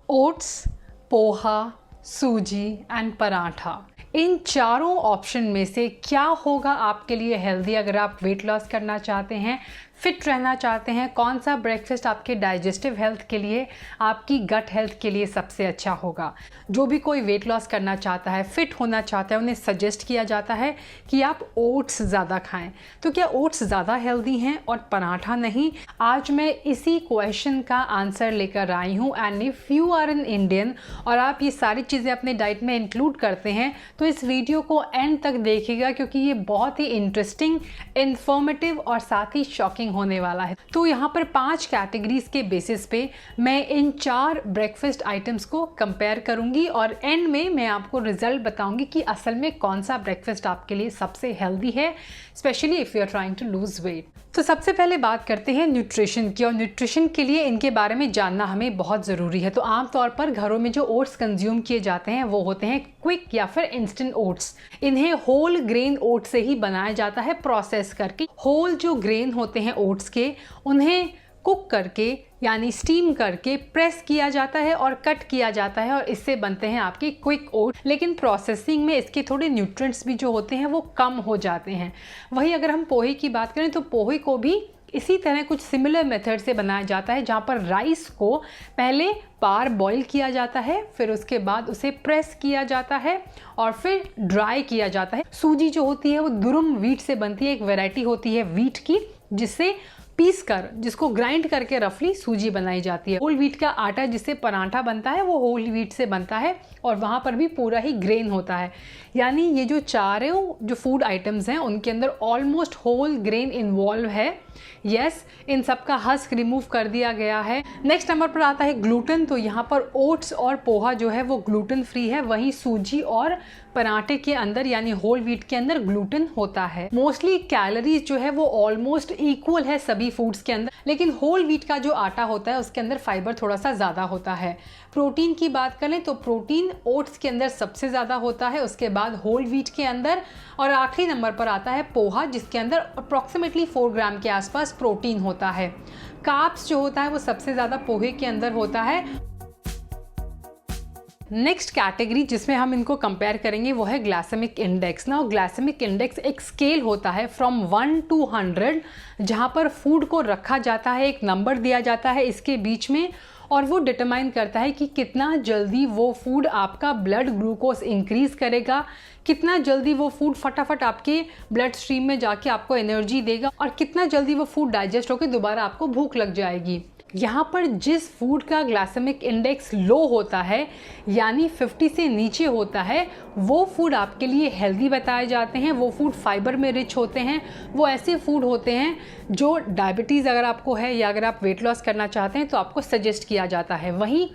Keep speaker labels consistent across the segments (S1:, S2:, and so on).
S1: Oats, poha, सूजी and paratha, इन चारों option में से क्या होगा आपके लिए हेल्दी अगर आप वेट लॉस करना चाहते हैं, फिट रहना चाहते हैं? कौन सा ब्रेकफास्ट आपके डाइजेस्टिव हेल्थ के लिए, आपकी गट हेल्थ के लिए सबसे अच्छा होगा? जो भी कोई वेट लॉस करना चाहता है, फिट होना चाहता है, उन्हें सजेस्ट किया जाता है कि आप ओट्स ज़्यादा खाएं। तो क्या ओट्स ज़्यादा हेल्दी हैं और पराठा नहीं? आज मैं इसी क्वेश्चन का आंसर लेकर आई हूँ। And if you are an Indian और आप ये सारी चीज़ें अपने डाइट में इंक्लूड करते हैं तो इस वीडियो को एंड तक देखिएगा, क्योंकि ये बहुत ही इंटरेस्टिंग, इन्फॉर्मेटिव और साथ ही शॉकिंग होने वाला है। तो यहाँ पर 5 कैटेगरीज के बेसिस पे मैं इन 4 ब्रेकफास्ट आइटम्स को कंपेयर करूंगी और एंड में मैं आपको रिजल्ट बताऊंगी कि असल में कौन सा ब्रेकफास्ट आपके लिए सबसे हेल्दी है, specially if you are trying to lose weight. तो सबसे पहले बात करते हैं न्यूट्रिशन की, और न्यूट्रिशन के लिए इनके बारे में जानना हमें बहुत ज़रूरी है। तो आमतौर पर घरों में जो ओट्स कंज्यूम किए जाते हैं वो होते हैं क्विक या फिर इंस्टेंट ओट्स। इन्हें होल ग्रेन ओट्स से ही बनाया जाता है, प्रोसेस करके। होल जो ग्रेन होते हैं ओट्स के, उन्हें कुक करके यानी स्टीम करके प्रेस किया जाता है और कट किया जाता है, और इससे बनते हैं आपके क्विक ओट। लेकिन प्रोसेसिंग में इसके थोड़े न्यूट्रिएंट्स भी जो होते हैं वो कम हो जाते हैं। वहीं अगर हम पोहे की बात करें तो पोहे को भी इसी तरह कुछ सिमिलर मेथड से बनाया जाता है, जहाँ पर राइस को पहले पार बॉईल किया जाता है, फिर उसके बाद उसे प्रेस किया जाता है और फिर ड्राई किया जाता है। सूजी जो होती है वो दुरुम व्हीट से बनती है, एक वैरायटी होती है व्हीट की, जिससे पीस कर, जिसको ग्राइंड करके रफली सूजी बनाई जाती है। होल व्हीट का आटा जिससे पराठा बनता है वो होल व्हीट से बनता है, और वहाँ पर भी पूरा ही ग्रेन होता है। यानी ये जो चारों जो फूड आइटम्स हैं उनके अंदर ऑलमोस्ट होल ग्रेन इन्वॉल्व है। यस, इन सब का हस्क रिमूव कर दिया गया है। नेक्स्ट नंबर पर आता है ग्लूटेन। तो यहाँ पर ओट्स और पोहा जो है वो ग्लूटेन फ्री है, वहीं सूजी और पराठे के अंदर यानी होल व्हीट के अंदर ग्लूटेन होता है। मोस्टली कैलोरीज जो है वो ऑलमोस्ट इक्वल है सभी फूड्स के अंदर, लेकिन होल व्हीट का जो आटा होता है उसके अंदर फाइबर थोड़ा सा ज़्यादा होता है। प्रोटीन की बात करें तो प्रोटीन ओट्स के अंदर सबसे ज़्यादा होता है, उसके बाद होल व्हीट के अंदर, और आखिरी नंबर पर आता है पोहा, जिसके अंदर अप्रॉक्सीमेटली 4 ग्राम के आसपास प्रोटीन होता है। कार्ब्स जो होता है वो सबसे ज़्यादा पोहे के अंदर होता है। नेक्स्ट कैटेगरी जिसमें हम इनको कंपेयर करेंगे वो है ग्लाइसेमिक इंडेक्स। ना ग्लाइसेमिक इंडेक्स एक स्केल होता है फ्रॉम 1 to 100, जहाँ पर फूड को रखा जाता है, एक नंबर दिया जाता है इसके बीच में, और वो डिटरमाइन करता है कि कितना जल्दी वो फूड आपका ब्लड ग्लूकोज इंक्रीज़ करेगा, कितना जल्दी वो फूड फटाफट आपके ब्लड स्ट्रीम में जाके आपको एनर्जी देगा, और कितना जल्दी वो फूड डाइजेस्ट होकर दोबारा आपको भूख लग जाएगी। यहाँ पर जिस फूड का ग्लाइसेमिक इंडेक्स लो होता है यानी 50 से नीचे होता है, वो फूड आपके लिए हेल्दी बताए जाते हैं। वो फूड फाइबर में रिच होते हैं, वो ऐसे फूड होते हैं जो डायबिटीज़ अगर आपको है या अगर आप वेट लॉस करना चाहते हैं तो आपको सजेस्ट किया जाता है। वहीं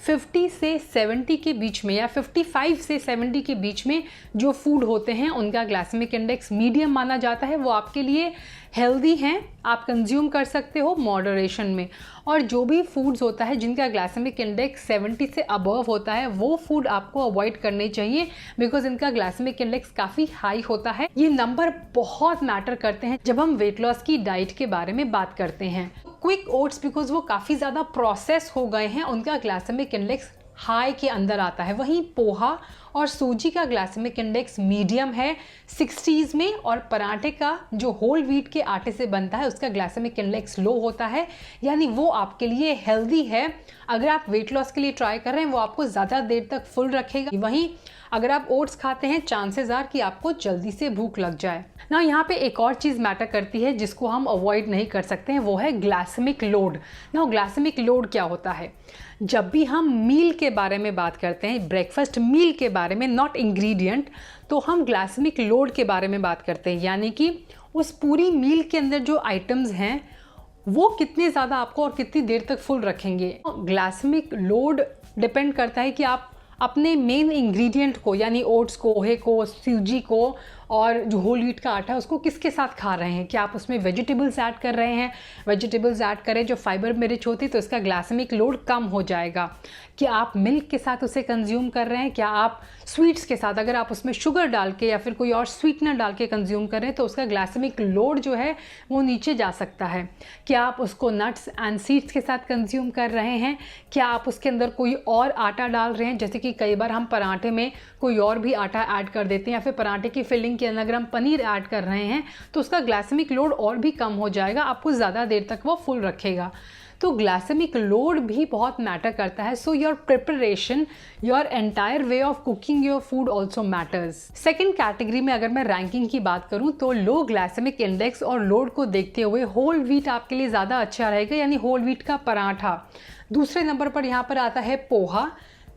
S1: 50 से 70 के बीच में या 55 से 70 के बीच में जो फूड होते हैं उनका ग्लाइसेमिक इंडेक्स मीडियम माना जाता है, वो आपके लिए हेल्दी हैं, आप कंज्यूम कर सकते हो मॉडरेशन में। और जो भी फूड्स होता है जिनका ग्लाइसेमिक इंडेक्स 70 से अबव होता है वो फूड आपको अवॉइड करने चाहिए, बिकॉज इनका ग्लाइसेमिक इंडेक्स काफ़ी हाई होता है। ये नंबर बहुत मैटर करते हैं जब हम वेट लॉस की डाइट के बारे में बात करते हैं। क्विक ओट्स बिकॉज वो काफ़ी ज़्यादा प्रोसेस हो गए हैं, उनका ग्लाइसेमिक इंडेक्स हाई के अंदर आता है। वहीं पोहा और सूजी का ग्लाइसेमिक इंडेक्स मीडियम है 60s में, और पराठे का जो होल व्हीट के आटे से बनता है उसका ग्लाइसेमिक इंडेक्स लो होता है, यानी वो आपके लिए हेल्दी है। अगर आप वेट लॉस के लिए ट्राई कर रहे हैं वो आपको ज़्यादा देर तक फुल रखेगा। वहीं अगर आप ओट्स खाते हैं चांसेस आर कि आपको जल्दी से भूख लग जाए ना। यहाँ पे एक और चीज़ मैटर करती है जिसको हम अवॉइड नहीं कर सकते हैं, वो है ग्लाइसेमिक लोड। ना ग्लाइसेमिक लोड क्या होता है? जब भी हम मील के बारे में बात करते हैं, ब्रेकफास्ट मील के बारे में, नॉट इंग्रेडिएंट, तो हम ग्लाइसेमिक लोड के बारे में बात करते हैं, यानी कि उस पूरी मील के अंदर जो आइटम्स हैं वो कितने ज़्यादा आपको और कितनी देर तक फुल रखेंगे। ग्लाइसेमिक लोड डिपेंड करता है कि आप अपने मेन इंग्रेडिएंट को यानी ओट्स को, पोहे को, सूजी को और जो होल व्हीट का आटा है उसको किसके साथ खा रहे हैं, क्या आप उसमें वेजिटेबल्स ऐड कर रहे हैं, वेजिटेबल्स ऐड करें जो फाइबर में रिच होती है तो इसका ग्लाइसेमिक लोड कम हो जाएगा। क्या आप मिल्क के साथ उसे कंज्यूम कर रहे हैं, क्या आप स्वीट्स के साथ, अगर आप उसमें शुगर डाल के या फिर कोई और स्वीटनर डाल के कंज्यूम कर रहे हैं तो उसका ग्लाइसेमिक लोड जो है वो नीचे जा सकता है। क्या आप उसको नट्स एंड सीड्स के साथ कंज्यूम कर रहे हैं, क्या आप उसके अंदर कोई और आटा डाल रहे हैं, जैसे कि कई बार हम पराठे में कोई और भी आटा ऐड कर देते हैं या फिर पराठे की फिलिंग के अंदर अगर हम पनीर ऐड कर रहे हैं तो उसका ग्लाइसेमिक लोड और भी कम हो जाएगा, आपको ज़्यादा देर तक वो फुल रखेगा। तो ग्लाइसेमिक लोड भी बहुत मैटर करता है। So your preparation, your entire way of cooking your food also matters. Second category में अगर मैं रैंकिंग की बात करूं तो लो ग्लाइसेमिक इंडेक्स और लोड को देखते हुए होल व्हीट आपके लिए ज़्यादा अच्छा रहेगा, यानी होल व्हीट का पराठा। दूसरे नंबर पर यहाँ पर आता है पोहा,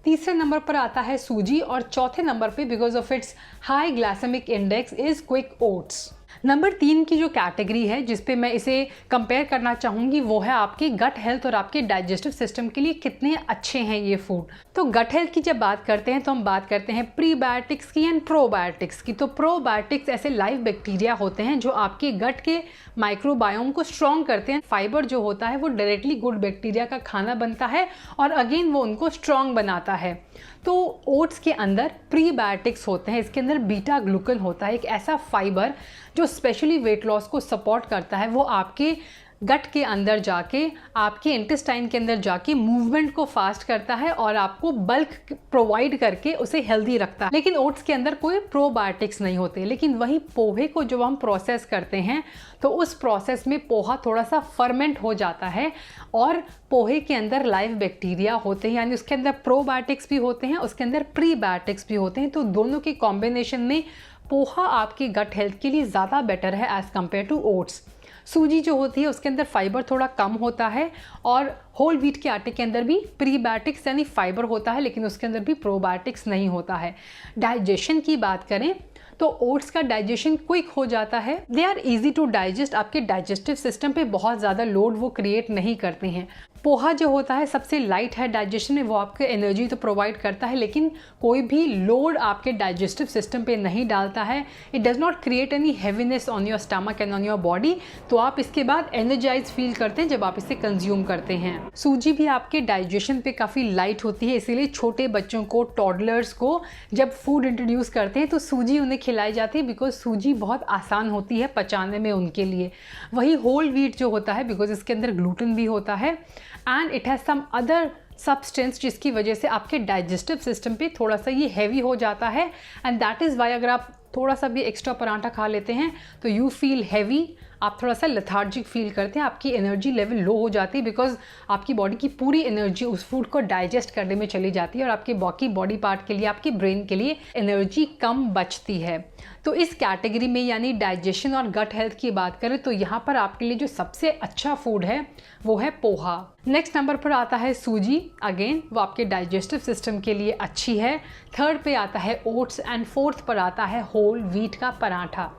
S1: तीसरे नंबर पर आता है सूजी और चौथे नंबर पे because of its high glycemic index is quick oats. Number 3 की जो कैटेगरी है जिस पे मैं इसे कंपेयर करना चाहूँगी वो है आपकी गट हेल्थ और आपके डाइजेस्टिव सिस्टम के लिए कितने अच्छे हैं ये फूड। तो गट हेल्थ की जब बात करते हैं तो हम बात करते हैं प्रीबायोटिक्स की एंड प्रोबायोटिक्स की। तो प्रोबायोटिक्स ऐसे लाइव बैक्टीरिया होते हैं जो आपके गट के माइक्रोबायोम को स्ट्रॉन्ग करते हैं। फाइबर जो होता है वो डायरेक्टली गुड बैक्टीरिया का खाना बनता है और अगेन वो उनको स्ट्रॉन्ग बनाता है। तो ओट्स के अंदर प्रीबायोटिक्स होते हैं, इसके अंदर बीटा ग्लूकन होता है, एक ऐसा फाइबर जो स्पेशली वेट लॉस को सपोर्ट करता है। वो आपके गट के अंदर जाके आपके इंटेस्टाइन के अंदर जाके मूवमेंट को फास्ट करता है और आपको बल्क प्रोवाइड करके उसे हेल्दी रखता है। लेकिन ओट्स के अंदर कोई प्रोबायोटिक्स नहीं होते। लेकिन वही पोहे को जब हम प्रोसेस करते हैं तो उस प्रोसेस में पोहा थोड़ा सा फर्मेंट हो जाता है और पोहे के अंदर लाइव बैक्टीरिया होते हैं, यानी उसके अंदर प्रोबायोटिक्स भी होते हैं, उसके अंदर प्रीबायोटिक्स भी होते हैं। तो दोनों के कॉम्बिनेशन में पोहा आपकी गट हेल्थ के लिए ज़्यादा बेटर है एज़ कम्पेयर टू ओट्स। सूजी जो होती है उसके अंदर फाइबर थोड़ा कम होता है और होल व्हीट के आटे के अंदर भी प्रीबायोटिक्स यानी फाइबर होता है लेकिन उसके अंदर भी प्रोबायोटिक्स नहीं होता है। डाइजेशन की बात करें तो ओट्स का डाइजेशन क्विक हो जाता है, they are easy to digest, आपके डाइजेस्टिव सिस्टम पे बहुत ज़्यादा लोड वो क्रिएट नहीं करते हैं। पोहा जो होता है सबसे लाइट है डाइजेशन में, वो आपको एनर्जी तो प्रोवाइड करता है लेकिन कोई भी लोड आपके डाइजेस्टिव सिस्टम पे नहीं डालता है। It does not create any heaviness on your stomach and on your body. तो आप इसके बाद एनर्जाइज फील करते हैं जब आप इसे कंज्यूम करते हैं। सूजी भी आपके डाइजेशन पे काफ़ी लाइट होती है, इसीलिए छोटे बच्चों को, टॉडलर्स को जब फूड इंट्रोड्यूस करते हैं तो सूजी उन्हें खिलाई जाती है बिकॉज सूजी बहुत आसान होती है पचाने में उनके लिए। वही होल व्हीट जो होता है बिकॉज इसके अंदर ग्लूटेन भी होता है and it has some other substance जिसकी वजह से आपके डाइजेस्टिव सिस्टम पे थोड़ा सा ये हैवी हो जाता है एंड दैट इज़ वाई अगर आप थोड़ा सा भी एक्स्ट्रा पराठा खा लेते हैं तो यू फील हैवी, आप थोड़ा सा लेथार्जिक फील करते हैं, आपकी एनर्जी लेवल लो हो जाती है बिकॉज आपकी बॉडी की पूरी एनर्जी उस फूड को डाइजेस्ट करने में चली जाती है और आपके बाकी बॉडी पार्ट के लिए, आपके ब्रेन के लिए एनर्जी कम बचती है। तो इस कैटेगरी में यानी डाइजेशन और गट हेल्थ की बात करें तो यहाँ पर आपके लिए जो सबसे अच्छा फूड है वो है पोहा। नेक्स्ट नंबर पर आता है सूजी, अगेन वो आपके डाइजेस्टिव सिस्टम के लिए अच्छी है। थर्ड पे आता है ओट्स एंड फोर्थ पर आता है होल व्हीट का पराठा।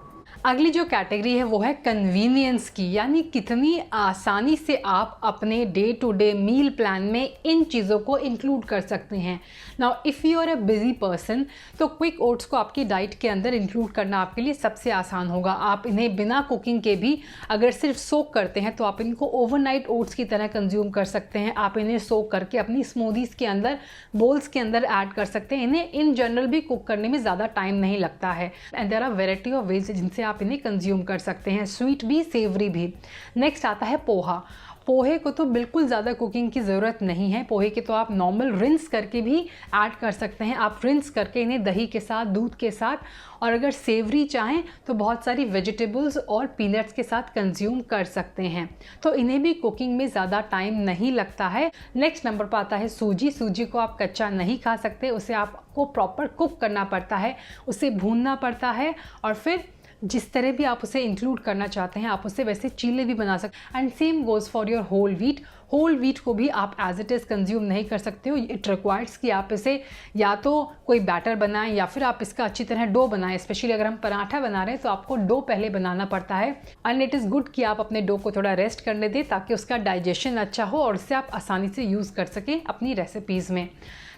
S1: अगली जो कैटेगरी है वो है कन्वीनियंस की, यानी कितनी आसानी से आप अपने day to day meal plan में इन चीज़ों को इंक्लूड कर सकते हैं। Now if you are a busy person तो क्विक ओट्स को आपकी डाइट के अंदर इंक्लूड करना आपके लिए सबसे आसान होगा। आप इन्हें बिना कुकिंग के भी अगर सिर्फ सोक करते हैं तो आप इनको ओवरनाइट ओट्स की तरह कंज्यूम कर सकते हैं। आप इन्हें सोक करके अपनी स्मूदीज़ के अंदर, बोल्स के अंदर ऐड कर सकते हैं। इन्हें इन जनरल भी कुक करने में ज़्यादा टाइम नहीं लगता है and there are variety of ways जिनसे आप इन्हें कंज्यूम कर सकते हैं, स्वीट भी सेवरी भी। नेक्स्ट आता है पोहा। पोहे को तो बिल्कुल ज़्यादा कुकिंग की ज़रूरत नहीं है। पोहे के तो आप नॉर्मल रिंस करके भी ऐड कर सकते हैं। आप रिंस करके इन्हें दही के साथ, दूध के साथ और अगर सेवरी चाहें तो बहुत सारी वेजिटेबल्स और पीनट्स के साथ कंज्यूम कर सकते हैं। तो इन्हें भी कुकिंग में ज़्यादा टाइम नहीं लगता है। नेक्स्ट नंबर पर आता है सूजी। सूजी को आप कच्चा नहीं खा सकते, उसे आपको प्रॉपर कुक करना पड़ता है, उसे भूनना पड़ता है और फिर जिस तरह भी आप उसे इंक्लूड करना चाहते हैं आप उसे वैसे चीले भी बना सकते हैं। And same goes for your whole wheat. Whole wheat को भी आप एज इट इज़ कंज्यूम नहीं कर सकते हो। इट रिक्वायर्स कि आप इसे या तो कोई बैटर बनाएं या फिर आप इसका अच्छी तरह डो बनाएं। स्पेशली अगर हम पराठा बना रहे हैं तो आपको डो पहले बनाना पड़ता है, एंड इट इज़ गुड कि आप अपने डो को थोड़ा रेस्ट करने दें ताकि उसका डाइजेशन अच्छा हो और उससे आप आसानी से यूज़ कर सकें अपनी रेसिपीज़ में।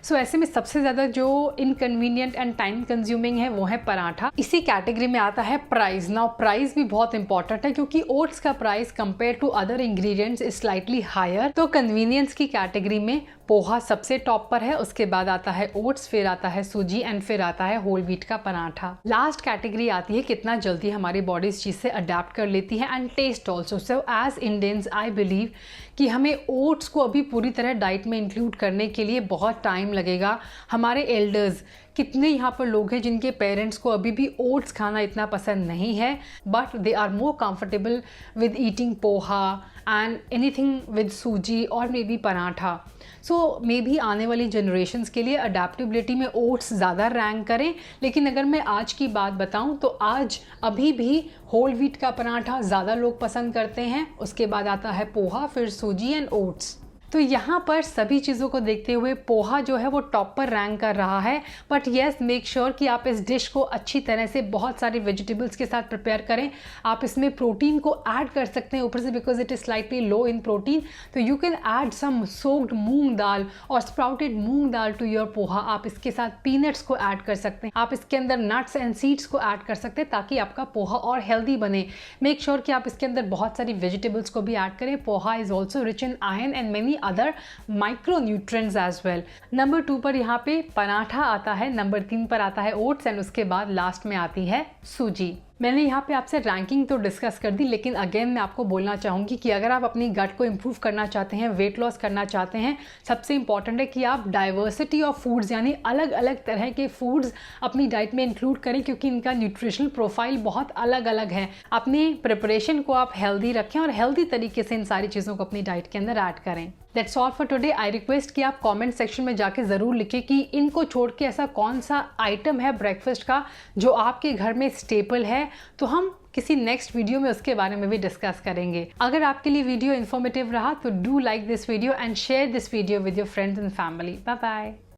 S1: सो ऐसे में सबसे ज़्यादा जो इनकन्वीनियंट एंड टाइम कंज्यूमिंग है वो है पराठा। इसी कैटेगरी में आता है प्राइस। नाउ प्राइस भी बहुत इंपॉर्टेंट है क्योंकि ओट्स का price compare to other ingredients is slightly higher. तो कन्वीनियंस की कैटेगरी में पोहा सबसे टॉप पर है, उसके बाद आता है ओट्स, फिर आता है सूजी एंड फिर आता है होल व्हीट का पराठा। लास्ट कैटेगरी आती है कितना जल्दी हमारी बॉडी इस चीज़ से अडेप्ट कर लेती है and taste also. So as Indians I believe कि हमें ओट्स को अभी पूरी तरह डाइट में इंक्लूड करने के लिए बहुत टाइम लगेगा। हमारे एल्डर्स, कितने यहाँ पर लोग हैं जिनके पेरेंट्स को अभी भी ओट्स खाना इतना पसंद नहीं है, but they are more comfortable with eating poha and anything with suji और maybe paratha. So maybe आने वाली जनरेशन्स के लिए अडेप्टेबिलिटी में ओट्स ज़्यादा रैंक करें। लेकिन अगर मैं आज की बात बताऊं तो आज अभी भी होल व्हीट का पराठा ज़्यादा लोग पसंद करते हैं, उसके बाद आता है पोहा, फिर सूजी एंड ओट्स। तो यहाँ पर सभी चीज़ों को देखते हुए पोहा जो है वो टॉप पर रैंक कर रहा है। बट येस, मेक श्योर कि आप इस डिश को अच्छी तरह से बहुत सारी वेजिटेबल्स के साथ प्रिपेयर करें। आप इसमें प्रोटीन को ऐड कर सकते हैं ऊपर से, because it is slightly low in protein. तो you can add some soaked moong dal और sprouted moong dal to your poha. आप इसके साथ पीनट्स को ऐड कर सकते हैं, आप इसके अंदर नट्स एंड सीड्स को ऐड कर सकते हैं ताकि आपका पोहा और हेल्दी बने। मेक श्योर कि आप इसके अंदर बहुत सारी वेजिटेबल्स को भी ऐड करें। Poha is also rich in iron and many other micronutrients as well. Number 2 पर यहाँ पे पराठा आता है, नंबर 3 पर आता है ओट्स एंड उसके बाद लास्ट में आती है सूजी। मैंने यहाँ पे आपसे रैंकिंग तो डिस्कस कर दी, लेकिन अगेन मैं आपको बोलना चाहूँगी कि अगर आप अपनी गट को इम्प्रूव करना चाहते हैं, वेट लॉस करना चाहते हैं, सबसे इंपॉर्टेंट है कि आप डाइवर्सिटी ऑफ फूड्स यानी अलग अलग तरह के फूड्स अपनी डाइट में इंक्लूड करें क्योंकि इनका न्यूट्रिशनल प्रोफाइल बहुत अलग अलग है। अपनी प्रिपरेशन को आप हेल्दी रखें और हेल्दी तरीके से इन सारी चीज़ों को अपनी डाइट के अंदर ऐड करें। That's all for today. I request कि आप कमेंट सेक्शन में जाके ज़रूर लिखें कि इनको छोड़ के ऐसा कौन सा आइटम है ब्रेकफास्ट का जो आपके घर में स्टेपल है, तो हम किसी नेक्स्ट वीडियो में उसके बारे में भी डिस्कस करेंगे। अगर आपके लिए वीडियो इन्फॉर्मेटिव रहा तो do like this video and share this video with your friends and family. Bye bye.